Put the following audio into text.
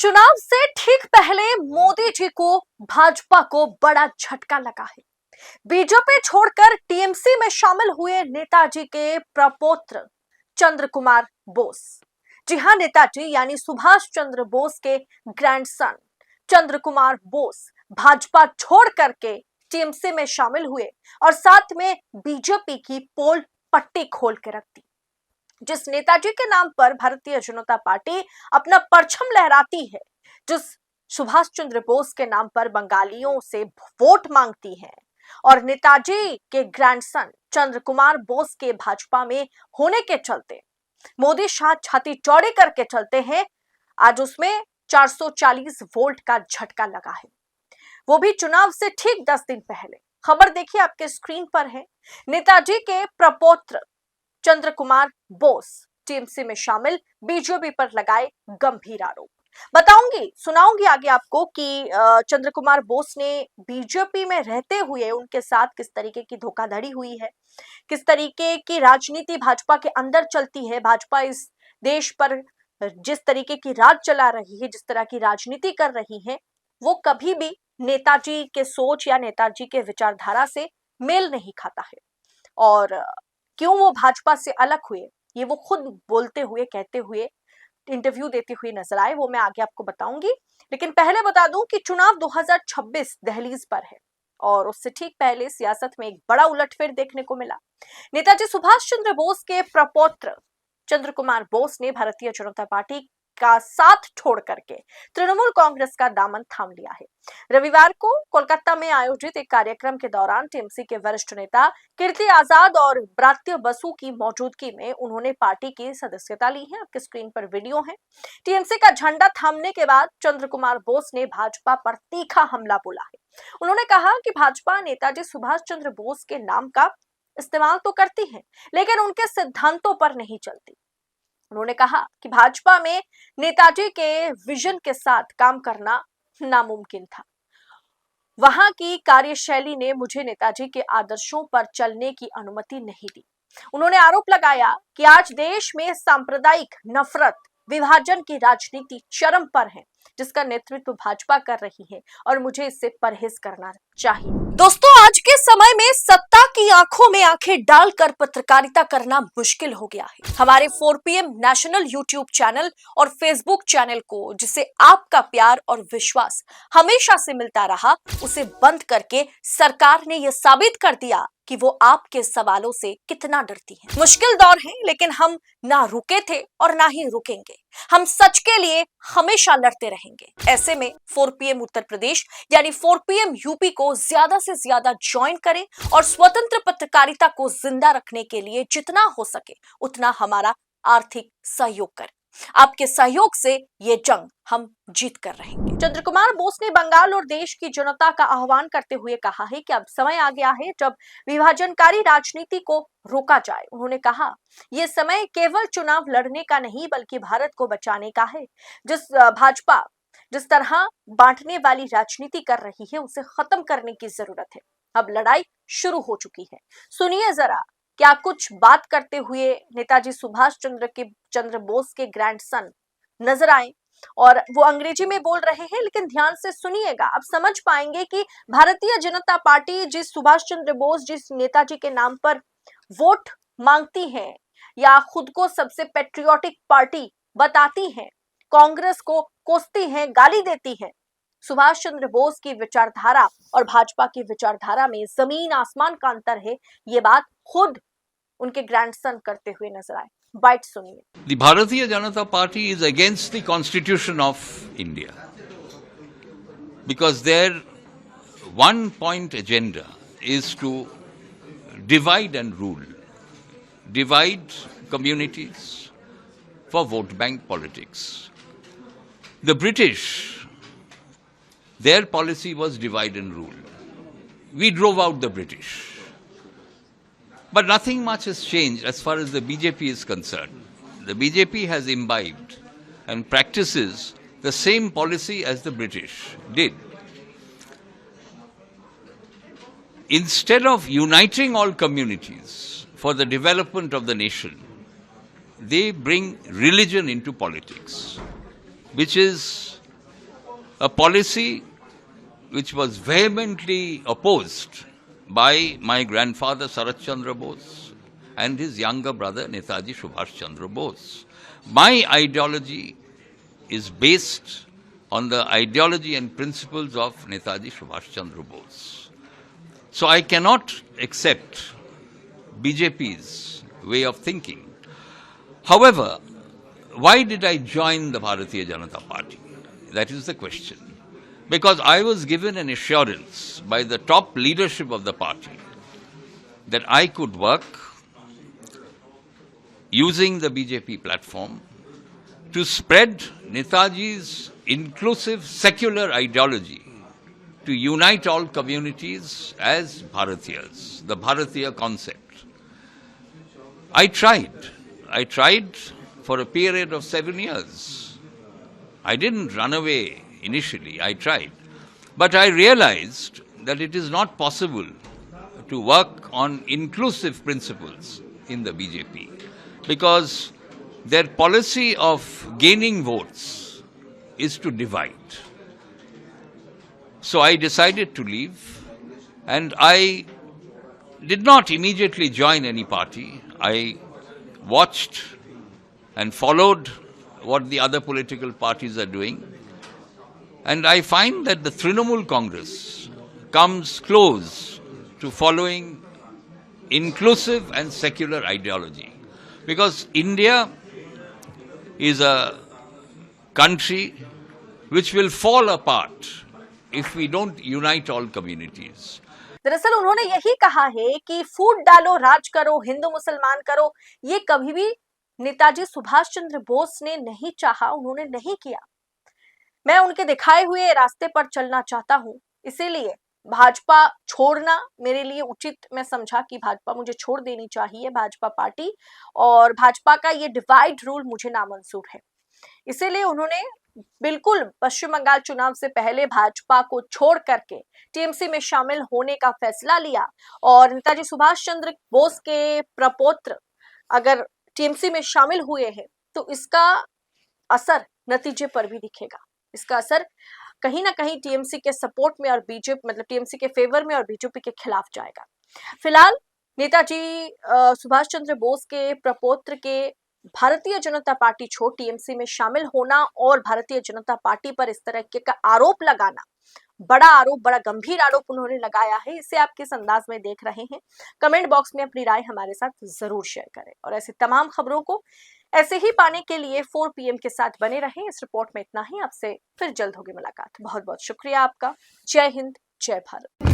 चुनाव से ठीक पहले मोदी जी को भाजपा को बड़ा झटका लगा है। बीजेपी छोड़कर टीएमसी में शामिल हुए नेताजी के प्रपौत्र चंद्र कुमार बोस। जी हां, नेताजी यानी सुभाष चंद्र बोस के ग्रैंडसन चंद्र कुमार बोस भाजपा छोड़ करके टीएमसी में शामिल हुए और साथ में बीजेपी की पोल पट्टी खोल के रख दी। जिस नेताजी के नाम पर भारतीय जनता पार्टी अपना परचम लहराती है, जिस सुभाष चंद्र बोस के नाम पर बंगालियों से वोट मांगती है और नेताजी के ग्रैंडसन चंद्र कुमार बोस के भाजपा में होने के चलते मोदी शाह छाती चौड़ी करके चलते हैं। आज उसमें 440 वोल्ट का झटका लगा है, वो भी चुनाव से ठीक 10 दिन पहले। खबर देखिए, आपके स्क्रीन पर है। नेताजी के प्रपौत्र चंद्र कुमार बोस टीएमसी में शामिल, बीजेपी पर लगाए गंभीर आरोप। बताऊंगी, सुनाऊंगी आगे आपको कि चंद्र कुमार बोस ने बीजेपी में रहते हुए उनके साथ किस तरीके की धोखाधड़ी हुई है, किस तरीके की राजनीति भाजपा के अंदर चलती है। भाजपा इस देश पर जिस तरीके की राज चला रही है, जिस तरह की राजनीति कर रही है, वो कभी भी नेताजी के सोच या नेताजी के विचारधारा से मेल नहीं खाता है। और क्यों वो भाजपा से अलग हुए, ये वो खुद बोलते हुए, कहते हुए, इंटरव्यू देते हुए नजर आए, वो मैं आगे आपको बताऊंगी। लेकिन पहले बता दूं कि चुनाव 2026 दहलीज पर है और उससे ठीक पहले सियासत में एक बड़ा उलटफेर देखने को मिला। नेताजी सुभाष चंद्र बोस के प्रपौत्र चंद्र कुमार बोस ने भारतीय जनता पार्टी का साथ छोड़ करके तृणमूल कांग्रेस का दामन थाम लिया है। रविवार को कोलकाता में आयोजित एक कार्यक्रम के दौरान टीएमसी के वरिष्ठ नेता कीर्ति आजाद और ब्रात्य बसु की मौजूदगी में उन्होंने पार्टी की सदस्यता ली है। आपके स्क्रीन पर वीडियो है। टीएमसी का झंडा थामने के बाद चंद्र कुमार बोस ने भाजपा पर तीखा हमला बोला है। उन्होंने कहा कि भाजपा नेताजी सुभाष चंद्र बोस के नाम का इस्तेमाल तो करती है, लेकिन उनके सिद्धांतों पर नहीं चलती। उन्होंने कहा कि भाजपा में नेताजी के विजन के साथ काम करना नामुमकिन था। वहां की कार्यशैली ने मुझे नेताजी के आदर्शों पर चलने की अनुमति नहीं दी। उन्होंने आरोप लगाया कि आज देश में सांप्रदायिक नफरत, विभाजन की राजनीति चरम पर है, जिसका नेतृत्व भाजपा कर रही है और मुझे इससे परहेज करना चाहिए। दोस्तों, आज के समय में सत्ता की आंखों में आंखें डालकर पत्रकारिता करना मुश्किल हो गया है। हमारे 4PM नेशनल यूट्यूब चैनल और फेसबुक चैनल को, जिसे आपका प्यार और विश्वास हमेशा से मिलता रहा, उसे बंद करके सरकार ने यह साबित कर दिया कि वो आपके सवालों से कितना डरती है। मुश्किल दौर है, लेकिन हम ना रुके थे और ना ही रुकेंगे। हम सच के लिए हमेशा लड़ते रहेंगे। ऐसे में 4PM उत्तर प्रदेश यानी 4PM यूपी को ज्यादा से ज्यादा ज्वाइन करें और स्वतंत्र पत्रकारिता को जिंदा रखने के लिए जितना हो सके उतना हमारा आर्थिक सहयोग करें। आपके सहयोग से ये जंग हम जीत कर रहेंगे। चंद्र कुमार बोस ने बंगाल और देश की जनता का आह्वान करते हुए कहा है कि अब समय आ गया है जब विभाजनकारी राजनीति को रोका जाए। उन्होंने कहा, ये समय केवल चुनाव लड़ने का नहीं बल्कि भारत को बचाने का है। भाजपा जिस तरह बांटने वाली राजनीति कर रही है, उसे खत्म करने की जरूरत है। अब लड़ाई शुरू हो चुकी है। सुनिए जरा क्या कुछ बात करते हुए नेताजी सुभाष चंद्र बोस के ग्रैंडसन नजर आए और वो अंग्रेजी में बोल रहे हैं, लेकिन ध्यान से सुनिएगा। आप समझ पाएंगे कि भारतीय जनता पार्टी जिस सुभाष चंद्र बोस, जिस नेताजी के नाम पर वोट मांगती है या खुद को सबसे पेट्रियोटिक पार्टी बताती है, कांग्रेस को कोसती है, गाली देती है, सुभाष चंद्र बोस की विचारधारा और भाजपा की विचारधारा में जमीन आसमान का अंतर है। ये बात खुद उनके ग्रैंडसन करते हुए नजर आए। बाइट सुनिए। The Bharatiya Janata Party is against the Constitution of India because their one-point agenda is to divide and rule, divide communities for vote bank politics. The British, their policy was divide and rule. We drove out the British. But nothing much has changed as far as the BJP is concerned. The BJP has imbibed and practices the same policy as the British did. Instead of uniting all communities for the development of the nation, they bring religion into politics, which is a policy which was vehemently opposed by my grandfather Sarat Chandra Bose and his younger brother Netaji Subhash Chandra Bose. My ideology is based on the ideology and principles of Netaji Subhash Chandra Bose. So I cannot accept BJP's way of thinking. However, why did I join the Bharatiya Janata Party? That is the question. Because I was given an assurance by the top leadership of the party that I could work using the BJP platform to spread Netaji's inclusive secular ideology to unite all communities as Bharatiyas, the Bharatiya concept. I tried for a period of 7 years. I didn't run away initially, I tried. But I realized that it is not possible to work on inclusive principles in the BJP because their policy of gaining votes is to divide. So I decided to leave, and I did not immediately join any party. I watched and followed what the other political parties are doing. And I find that the Trinamool Congress comes close to following inclusive and secular ideology. Because India is a country which will fall apart if we don't unite all communities. दरअसल उन्होंने यही कहा है कि फूट डालो राज करो हिंदू मुसलमान करो, ये कभी भी नेताजी सुभाष चंद्र बोस ने नहीं चाहा, उन्होंने नहीं किया। मैं उनके दिखाए हुए रास्ते पर चलना चाहता हूं, इसीलिए भाजपा छोड़ना मेरे लिए उचित मैं समझा कि भाजपा मुझे छोड़ देनी चाहिए, भाजपा पार्टी, और भाजपा का ये डिवाइड रूल मुझे नामंजूर है। इसीलिए उन्होंने बिल्कुल पश्चिम बंगाल चुनाव से पहले भाजपा को छोड़ करके टीएमसी में शामिल होने का फैसला लिया। और नेताजी सुभाष चंद्र बोस के प्रपौत्र अगर टीएमसी में शामिल हुए हैं तो इसका असर नतीजे पर भी दिखेगा। इसका असर कहीं ना कहीं टीएमसी के सपोर्ट में और बीजेपी मतलब टीएमसी के फेवर में और बीजेपी के खिलाफ जाएगा। फिलहाल नेताजी सुभाष चंद्र बोस के प्रपौत्र के भारतीय जनता पार्टी छोड़ टीएमसी में शामिल होना और भारतीय जनता पार्टी पर इस तरह के का आरोप लगाना, बड़ा गंभीर आरोप उन्होंने लगाया है। इसे आप किस अंदाज में देख रहे हैं, कमेंट बॉक्स में अपनी राय हमारे साथ जरूर शेयर करें। और ऐसी तमाम खबरों को ऐसे ही पाने के लिए 4 PM के साथ बने रहें। इस रिपोर्ट में इतना ही, आपसे फिर जल्द होगी मुलाकात। बहुत बहुत शुक्रिया आपका। जय हिंद, जय भारत।